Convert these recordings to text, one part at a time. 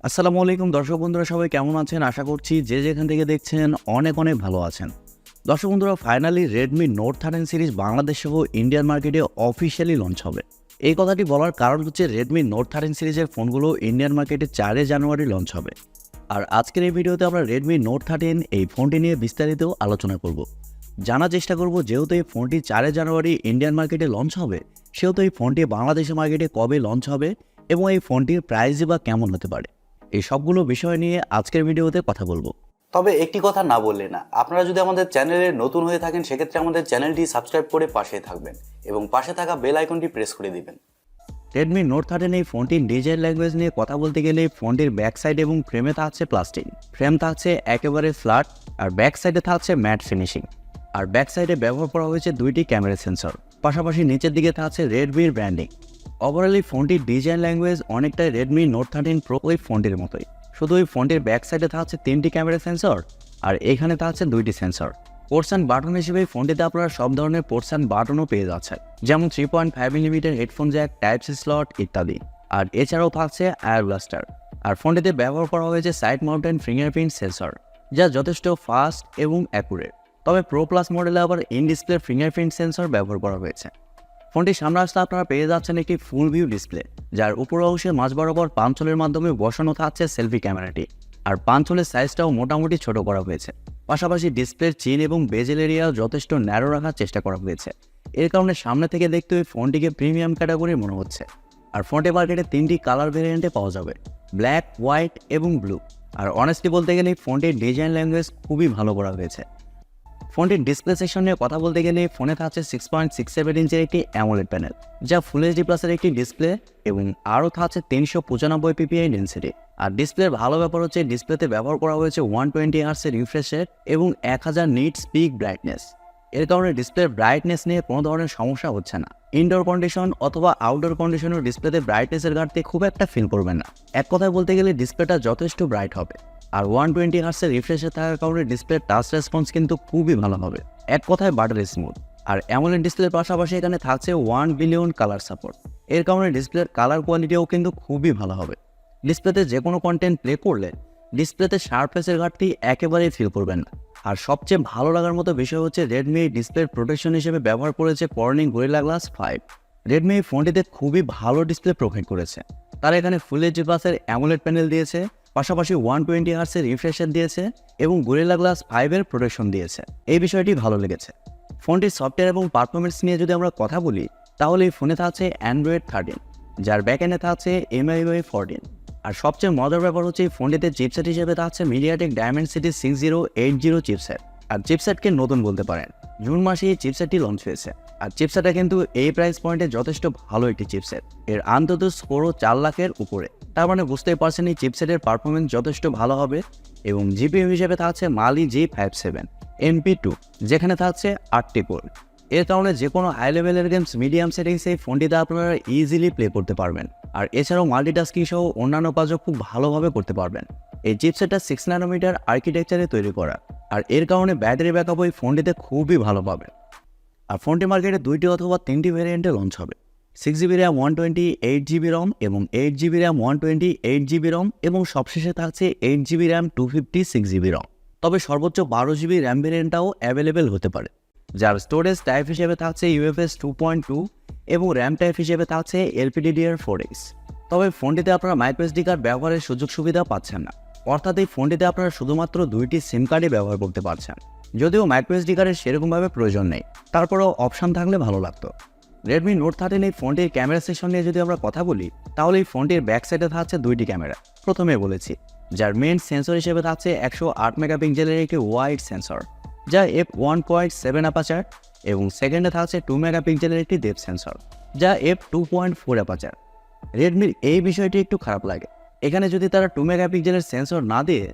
আসসালামু আলাইকুম দর্শক বন্ধুরা, সবাই কেমন আছেন? আশা করছি যে যেখান থেকে দেখছেন অনেক ভালো আছেন। দর্শক বন্ধুরা, finally Redmi note 13 series Bangladesh সহ ইন্ডিয়ান মার্কেটে অফিসিয়ালি লঞ্চ হবে। এই কথাটি বলার কারণ হচ্ছে রেডমি নোট 13 সিরিজের ফোনগুলো ইন্ডিয়ান মার্কেটে 4 জানুয়ারি লঞ্চ হবে। আর আজকের এই ভিডিওতে আমরা রেডমি নোট 13 এই ফোনটি নিয়ে বিস্তারিত আলোচনা করব। জানার চেষ্টা করব যেহেতু এই ফোনটি 4 জানুয়ারি ইন্ডিয়ান মার্কেটে লঞ্চ হবে, সেহেতু এই ফোনটি বাংলাদেশের মার্কেটে কবে লঞ্চ হবে এবং এই ফোনটির প্রাইসই বা কেমন হতে পারে, এই সবগুলো বিষয় নিয়ে আজকের ভিডিওতে কথা বলবো। তবে একটি কথা না বললে না, আপনারা যদি আমাদের চ্যানেলে নতুন হয়ে থাকেন সেক্ষেত্রে আমাদের চ্যানেলটি সাবস্ক্রাইব করে পাশে থাকবেন এবং পাশে থাকা বেল আইকনটি প্রেস করে দিবেন। রেডমি নোট 13 এই ফোনটির ডিজাইন ল্যাঙ্গুয়েজ নিয়ে কথা বলতে গেলে ফোনটির ব্যাক সাইড এবং ফ্রেমে থাকছে প্লাস্টিক, ফ্রেম থাকছে একেবারে ফ্ল্যাট আর ব্যাক সাইডে থাকছে ম্যাট ফিনিশিং। আর ব্যাক সাইডে ব্যবহার করা হয়েছে দুইটি ক্যামেরা সেন্সর, পাশাপাশি নিচের দিকে থাকছে রেডমির ব্র্যান্ডিং। ওভারঅল এই ফোনটির ডিজাইন ল্যাঙ্গুয়েজ অনেকটাই রেডমি নোট 13 প্রো ওই ফোনটির মতোই, শুধু ওই ফোনটির ব্যাক সাইডে থাকছে 3টি ক্যামেরা সেন্সর আর এখানে থাকছে 2টি সেন্সর। পোর্টস অ্যান্ড বাটন হিসেবে ফোনটিতে আপনারা সব ধরনের পোর্টস অ্যান্ড বাটনও পেয়ে যাচ্ছেন, যেমন 3.5mm headphone jack, type C slot ইত্যাদি। আর এছাড়াও থাকছে এয়ার ব্লাস্টার। আর ফোনটিতে ব্যবহার করা হয়েছে সাইড মাউন্টেন ফিঙ্গারপ্রিন্ট সেন্সর, যা যথেষ্ট ফাস্ট এবং অ্যাকুরেট। তবে প্রো প্লাস মডেলে আবার ইন ডিসপ্লে ফিঙ্গারপ্রিন্ট সেন্সর ব্যবহার করা হয়েছে। ফোনটির সামনে আসলে আপনারা পেয়ে যাচ্ছেন একটি ফুল ভিউ ডিসপ্লে, যার উপর অংশে মাঝ বরাবর পাঞ্চলের মাধ্যমে বসানো থাকছে সেলফি ক্যামেরাটি। আর পাঞ্চলের সাইজটাও মোটামুটি ছোট করা হয়েছে, পাশাপাশি ডিসপ্লের চিন এবং বেজেল এরিয়াও যথেষ্ট ন্যারো রাখার চেষ্টা করা হয়েছে। এর কারণে সামনে থেকে দেখতে ওই ফোনটিকে প্রিমিয়াম ক্যাটাগরি মনে হচ্ছে। আর ফোনটি মার্কেটে 3টি কালার ভেরিয়েন্টে পাওয়া যাবে, ব্ল্যাক, হোয়াইট এবং ব্লু। আর অনেস্টলি বলতে গেলে ফোনটির ডিজাইন ল্যাঙ্গুয়েজ খুবই ভালো করা হয়েছে। ফোনটির ডিসপ্লে সেকশন নিয়ে কথা বলতে গেলে ফোনে থাকছে 6.67 ইঞ্চের একটি অ্যামোলেড প্যানেল, যা ফুল এইচডি প্লাসের একটি ডিসপ্লে এবং আরও থাকছে 395 পিপিআই ডেন্সিটি। আর ডিসপ্লের ভালো ব্যাপার হচ্ছে ডিসপ্লেতে ব্যবহার করা হয়েছে 120 হার্টজের রিফ্রেশ রেট এবং 1000 নিটস পিক ব্রাইটনেস। এর কারণে ডিসপ্লের ব্রাইটনেস নিয়ে কোনো ধরনের সমস্যা হচ্ছে না। ইনডোর কন্ডিশন অথবা আউটডোর কন্ডিশনের ডিসপ্লেতে ব্রাইটনেসের ঘাটতি খুব একটা ফিল করবেন না। এক কথায় বলতে গেলে ডিসপ্লেটা যথেষ্ট ব্রাইট হবে। আর 120 হার্টজের রিফ্রেশে থাকার কারণে ডিসপ্লের টাচ রেসপন্স কিন্তু খুবই ভালো হবে, এক কথায় বাটার স্মুথ। আর অ্যামোলেড ডিসপ্লের পাশাপাশি এখানে থাকছে 1 বিলিয়ন কালার সাপোর্ট। এর কারণে ডিসপ্লের কালার কোয়ালিটিও কিন্তু খুবই ভালো হবে। ডিসপ্লেতে যে কোনো কন্টেন্ট প্লে করলে ডিসপ্লেতে শার্পনেসের ঘাটতি একেবারেই ফিল করবেন না। আর সবচেয়ে ভালো লাগার মতো বিষয় হচ্ছে রেডমি ডিসপ্লের প্রোটেকশন হিসেবে ব্যবহার করেছে কর্নিং গরিলা গ্লাস 5। রেডমি এই ফোনটিতে খুবই ভালো ডিসপ্লে প্রোভাইড করেছে। তারা এখানে ফুল এইচডি প্লাসের অ্যামোলেড প্যানেল দিয়েছে, পাশাপাশি 120 হার্টজের রিফ্রেশ রেট দিয়েছে এবং গরিলা গ্লাস 5-এর প্রোটেকশন দিয়েছে। এই বিষয়টি ভালো লেগেছে। ফোনটির সফটওয়্যার এবং পারফরমেন্স নিয়ে যদি আমরা কথা বলি, তাহলে এই ফোনে থাকছে অ্যান্ড্রয়েড 13, যার ব্যাকএন্ডে থাকছে MIUI 14। আর সবচেয়ে মজার ব্যাপার হচ্ছে এই ফোনটিতে চিপসেট হিসেবে থাকছে মিডিয়াটেক ডায়মেনসিটি 6080 চিপসেট। আর চিপসেটকে নতুন বলতে পারেন, জুন মাসে এই চিপসেটটি লঞ্চ হয়েছে। আর চিপসেটটা কিন্তু এই প্রাইস পয়েন্টে যথেষ্ট ভালো একটি চিপসেট। এর অন্তত স্কোরও 4 লাখের উপরে। তার মানে বুঝতেই পারছেন এই চিপসেটের পারফরমেন্স যথেষ্ট ভালো হবে। এবং জিপিইউ হিসেবে থাকছে মালি G57 MP2, যেখানে থাকছে 8টি কোর। এর কারণে যে কোনো হাই লেভেলের গেমস মিডিয়াম সেটিংসে এই ফোনটিতে আপনারা ইজিলি প্লে করতে পারবেন। আর এছাড়াও মাল্টিটাস্কিং সহ অন্যান্য কাজও খুব ভালোভাবে করতে পারবেন। এই চিপসেটটা 6 ন্যানোমিটার আর্কিটেকচারে তৈরি করা, আর এর কারণে ব্যাটারি ব্যাকআপ ওই ফোনটিতে খুবই ভালো পাবে। আর ফোনটি মার্কেটে 2টি অথবা 3টি ভ্যারিয়েন্টে লঞ্চ হবে, 6GB RAM 128GB ROM এবং 8GB RAM 128GB ROM এবং সবশেষে থাকছে 8GB RAM 256GB ROM। তবে সর্বোচ্চ 12GB RAM ভ্যারিয়েন্টটাও অ্যাভেলেবেল হতে পারে, যার স্টোরেজ টাইপ হিসেবে থাকছে UFS 2.2 এবং র্যাম টাইপ হিসেবে থাকছে LPDDR4X। তবে ফোনটিতে আপনারা মাইক্রোএসডি কার্ড ব্যবহারের সুযোগ সুবিধা পাচ্ছেন না, অর্থাৎ এই ফোনটিতে আপনারা শুধুমাত্র 2টি সিম কার্ডই ব্যবহার করতে পারছেন। যদিও মাইক্রোএসডি কার্ডের সেরকমভাবে প্রয়োজন নেই, তারপরেও অপশান থাকলে ভালো লাগতো। রেডমি নোট 13 এই ফোনটির ক্যামেরা সেকশন নিয়ে যদি আমরা কথা বলি, তাহলে এই ফোনটির ব্যাক সাইডে থাকছে 2টি ক্যামেরা, প্রথমে বলেছি, যার মেইন সেন্সর হিসেবে থাকছে 108 মেগাপিক্সেলের একটি ওয়াইড সেন্সর, যা f1.7 অ্যাপাচার, এবং সেকেন্ডে থাকছে 2 মেগাপিক্সেলের একটি ডেপথ সেন্সর, যা f2.4 অ্যাপাচার। রেডমির এই বিষয়টি একটু খারাপ লাগে। এখানে যদি তারা 2 মেগাপিক্সেলের সেন্সর না দিয়ে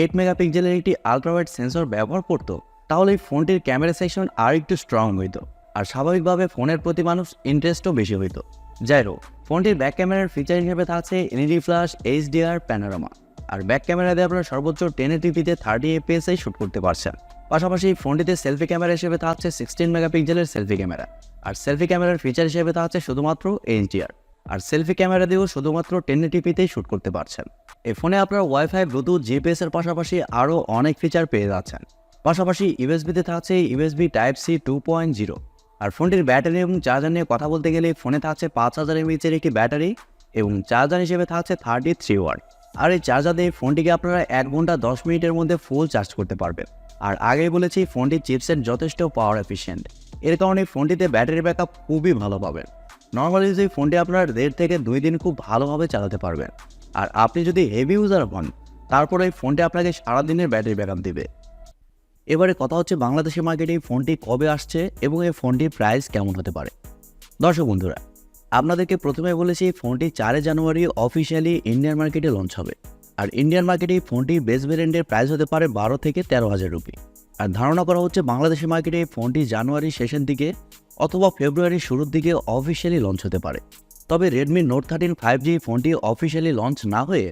8 মেগাপিক্সেলের একটি আলট্রাওয়াইড সেন্সর ব্যবহার করতো, তাহলে এই ফোনটির ক্যামেরা সেকশন আর একটু স্ট্রং হইতো, আর স্বাভাবিকভাবে ফোনের প্রতি মানুষ ইন্টারেস্টও বেশি হইতো। যাই হোক, ফোনটির ব্যাক ক্যামেরার ফিচার হিসেবে থাকছে এলইডি ফ্ল্যাশ, HDR, প্যানোরামা। আর ব্যাক ক্যামেরা দিয়ে আপনারা সর্বোচ্চ 1080p-তে 30 fps শুট করতে পারছেন। পাশাপাশি ফোনটিতে সেলফি ক্যামেরা হিসেবে থাকছে 16 মেগাপিক্সেলের সেলফি ক্যামেরা, আর সেলফি ক্যামেরার ফিচার হিসেবে থাকছে শুধুমাত্র HDR। আর সেলফি ক্যামেরা দিয়েও শুধুমাত্র 1080pতেই শ্যুট করতে পারছেন। এই ফোনে আপনারা ওয়াইফাই, ব্লুটুথ, জিপিএস এর পাশাপাশি আরও অনেক ফিচার পেয়ে যাচ্ছেন। পাশাপাশি ইউএসবিতে থাকছে ইউএসবি Type-C 2.0। আর ফোনটির ব্যাটারি এবং চার্জার নিয়ে কথা বলতে গেলে ফোনে থাকছে 5000 mAh একটি ব্যাটারি এবং চার্জার হিসেবে থাকছে 33 ওয়াট। আর এই চার্জার দিয়ে ফোনটিকে আপনারা 1 ঘন্টা 10 মিনিটের মধ্যে ফুল চার্জ করতে পারবেন। আর আগেই বলেছি ফোনটির চিপসেট যথেষ্ট পাওয়ার এফিশিয়েন্ট, এর কারণে ফোনটিতে ব্যাটারি ব্যাকআপ খুবই ভালো পাবেন। নর্মালি এই ফোনটি আপনার 1.5 থেকে 2 দিন খুব ভালোভাবে চালাতে পারবেন। আর আপনি যদি হেভি ইউজার হন তারপরে এই ফোনটি আপনাকে সারাদিনের ব্যাটারি ব্যাকআপ দেবে। এবারে কথা হচ্ছে বাংলাদেশের মার্কেটে এই ফোনটি কবে আসছে এবং এই ফোনটির প্রাইস কেমন হতে পারে। দর্শক বন্ধুরা, আপনাদেরকে প্রথমে বলেছি ফোনটি 4 জানুয়ারি অফিসিয়ালি ইন্ডিয়ান মার্কেটে লঞ্চ হবে। আর ইন্ডিয়ান মার্কেটে এই ফোনটির বেস ভেরিয়েন্টের প্রাইস হতে পারে 12 থেকে 13,000 রুপি। আর ধারণা করা হচ্ছে বাংলাদেশের মার্কেটে এই ফোনটি জানুয়ারির শেষের দিকে অথবা ফেব্রুয়ারির শুরুর দিকে অফিসিয়ালি লঞ্চ হতে পারে। তবে রেডমি নোট 13 5G ফোনটি অফিসিয়ালি লঞ্চ না হয়ে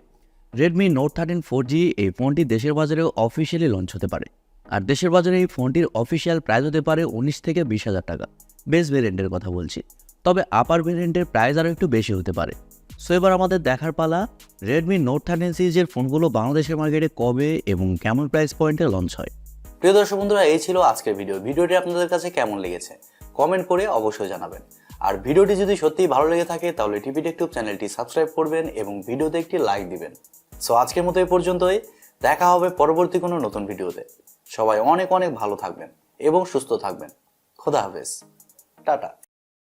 রেডমি নোট 13 4G এই ফোনটি দেশের বাজারেও অফিসিয়ালি লঞ্চ হতে পারে। আর দেশের বাজারে এই ফোনটির অফিসিয়াল প্রাইস হতে পারে 19 থেকে 20,000 টাকা, বেস ভেরিয়েন্টের কথা বলছি। তবে আপার ভেরিয়েন্টের প্রাইস আরও একটু বেশি হতে পারে। সো এবার আমাদের দেখার পালা রেডমি নোট 13 সিরিজের ফোনগুলো বাংলাদেশের মার্কেটে কবে এবং কেমন প্রাইস পয়েন্টে লঞ্চ হয়। প্রিয় দর্শক বন্ধুরা, এই ছিল আজকের ভিডিওটি আপনাদের কাছে কেমন লেগেছে কমেন্ট করে অবশ্যই জানাবেন। আর ভিডিওটি যদি সত্যিই ভালো লেগে থাকে তাহলে TechTube চ্যানেলটি সাবস্ক্রাইব করবেন এবং ভিডিওতে একটি লাইক দিবেন। সো আজকের মতো এই পর্যন্তই, দেখা হবে পরবর্তী কোনো নতুন ভিডিওতে। সবাই অনেক অনেক ভালো থাকবেন এবং সুস্থ থাকবেন। খোদা হাফেজ, টাটা।